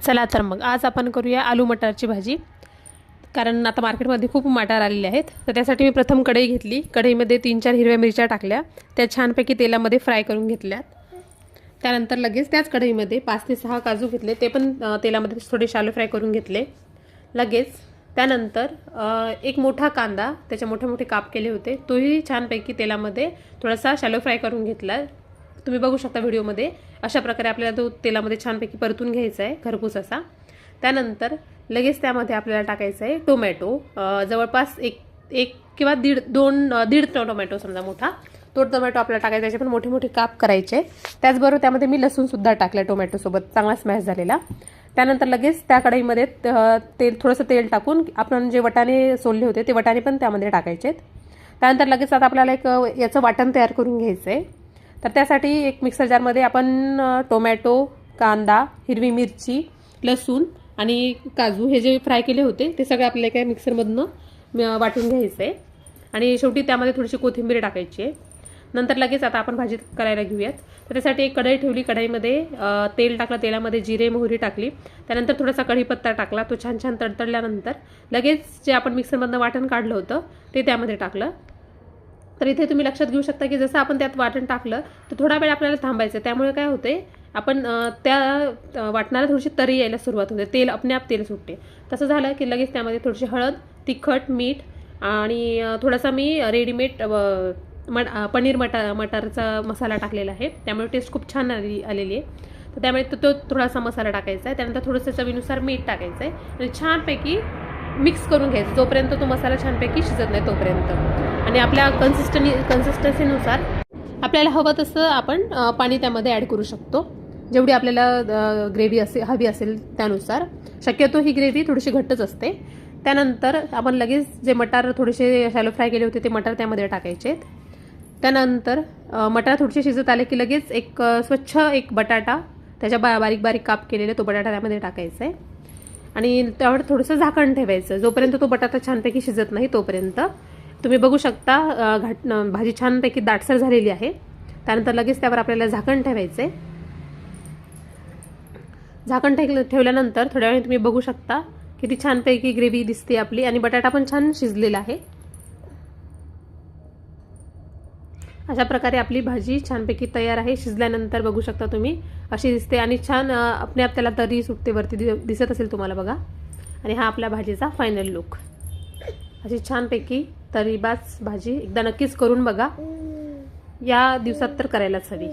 चला तर मग आज आपण करूया आलू मटारची भाजी. कारण आता मार्केटमध्ये खूप मटार आलेले आहेत. तर त्यासाठी मी प्रथम कढई घेतली. कढईमध्ये 3-4 हिरव्या मिरच्या टाकल्या, त्या छानपैकी तेलामध्ये फ्राय करून घेतल्यात. त्यानंतर लगेच त्याच कढईमध्ये 5 ते 6 काजू घेतले, ते पण तेलामध्ये थोडे शालो फ्राय करून घेतले. लगेच त्यानंतर एक मोठा कांदा, त्याचे मोठे मोठे काप केले होते, तोही छानपैकी तेलामध्ये थोडासा शालो फ्राय करून घेतला. तुम्ही बघू शकता व्हिडिओमध्ये. अशा प्रकारे आपल्याला तो तेलामध्ये छानपैकी परतून घ्यायचा आहे, खरपूस असा. त्यानंतर लगेच त्यामध्ये आपल्याला टाकायचं आहे टोमॅटो. जवळपास एक किंवा दीड टोमॅटो समजा मोठा, तो टोमॅटो आपल्याला टाकायचा. त्याचे पण मोठे मोठे काप करायचे. त्याचबरोबर त्यामध्ये मी लसूणसुद्धा टाकला टोमॅटोसोबत, चांगला स्मॅश झालेला. त्यानंतर लगेच त्या कढईमध्ये थोडंसं तेल टाकून आपण जे वटाणे सोलले होते ते वटाणे पण त्यामध्ये टाकायचे. त्यानंतर लगेच आता आपल्याला याचं वाटण तयार करून घ्यायचं आहे. तर त्यासाठी एक मिक्सर जारमध्ये आपण टोमॅटो, कांदा, हिरवी मिरची, लसूण आणि काजू हे जे फ्राय केले होते ते सगळं आपल्याला काय मिक्सरमधनं वाटून घ्यायचं आहे. आणि शेवटी त्यामध्ये थोडीशी कोथिंबीर टाकायची आहे. नंतर लगेच आता आपण भाजी करायला घेऊयात. तर त्यासाठी एक कढई ठेवली. कढईमध्ये तेल टाकलं, तेलामध्ये जिरे मोहरी टाकली. त्यानंतर थोडासा कढीपत्ता टाकला. तो छान छान तडतडल्यानंतर लगेच जे आपण मिक्सरमधनं वाटण काढलं होतं ते त्यामध्ये टाकलं. तर इथे तुम्ही लक्षात घेऊ शकता की जसं आपण त्यात वाटण टाकलं तर थोडा वेळ आपल्याला थांबायचं. त्यामुळे काय होते, आपण त्या वाटणाला थोडीशी तरी यायला सुरुवात होते, तेल आप तेल सुटते. तसं झालं की लगेच त्यामध्ये थोडीशी हळद, तिखट, मीठ आणि थोडासा मी रेडीमेड पनीर मटारचा मसाला टाकलेला आहे. त्यामुळे टेस्ट खूप छान आलेली आहे. तर त्यामुळे तो थोडासा मसाला टाकायचा आहे. त्यानंतर थोडंसं चवीनुसार मीठ टाकायचं आहे आणि छानपैकी मिक्स करून घ्यायचं जोपर्यंत तो मसाला छानपैकी शिजत नाही तोपर्यंत. आणि आपल्या कन्सिस्टन्सीनुसार आपल्याला हवं तसं आपण पाणी त्यामध्ये ॲड करू शकतो, जेवढी आपल्याला ग्रेव्ही हवी असेल त्यानुसार. शक्यतो ही ग्रेव्ही थोडीशी घट्टच असते. त्यानंतर आपण लगेच जे मटार थोडेसे शॅलो फ्राय केले होते ते मटार त्यामध्ये टाकायचे. त्यानंतर मटार थोडेसे शिजत आले की लगेच स्वच्छ एक बटाटा, त्याच्या बारीक बारीक काप केलेले तो बटाटा त्यामध्ये टाकायचा आहे. आणि त्यावर थोडंसं झाकण ठेवायचं जोपर्यंत तो बटाटा छानपैकी शिजत नाही तोपर्यंत. तुम्ही बघू शकता भाजी छानपैकी दाटसर झालेली आहे. त्यानंतर लगेच त्यावर आपल्याला झाकण ठेवायचं आहे. झाकण ठेवल्यानंतर थोड्या वेळाने तुम्ही बघू शकता किती छानपैकी ग्रेव्ही दिसते आपली आणि बटाटा पण छान शिजलेला आहे. अशा प्रकारे आपली भाजी छानपैकी तयार आहे. शिजल्यानंतर बघू शकता तुम्ही अशी दिसते आणि छान आपल्या त्याला तरी सुटते वरती, दिसत असेल तुम्हाला बघा. आणि हा आपल्या भाजीचा फायनल लुक. अशी छानपैकी तरीबाज भाजी एकदा नक्कीच करून बघा. या दिवसात तर करायलाच हवी.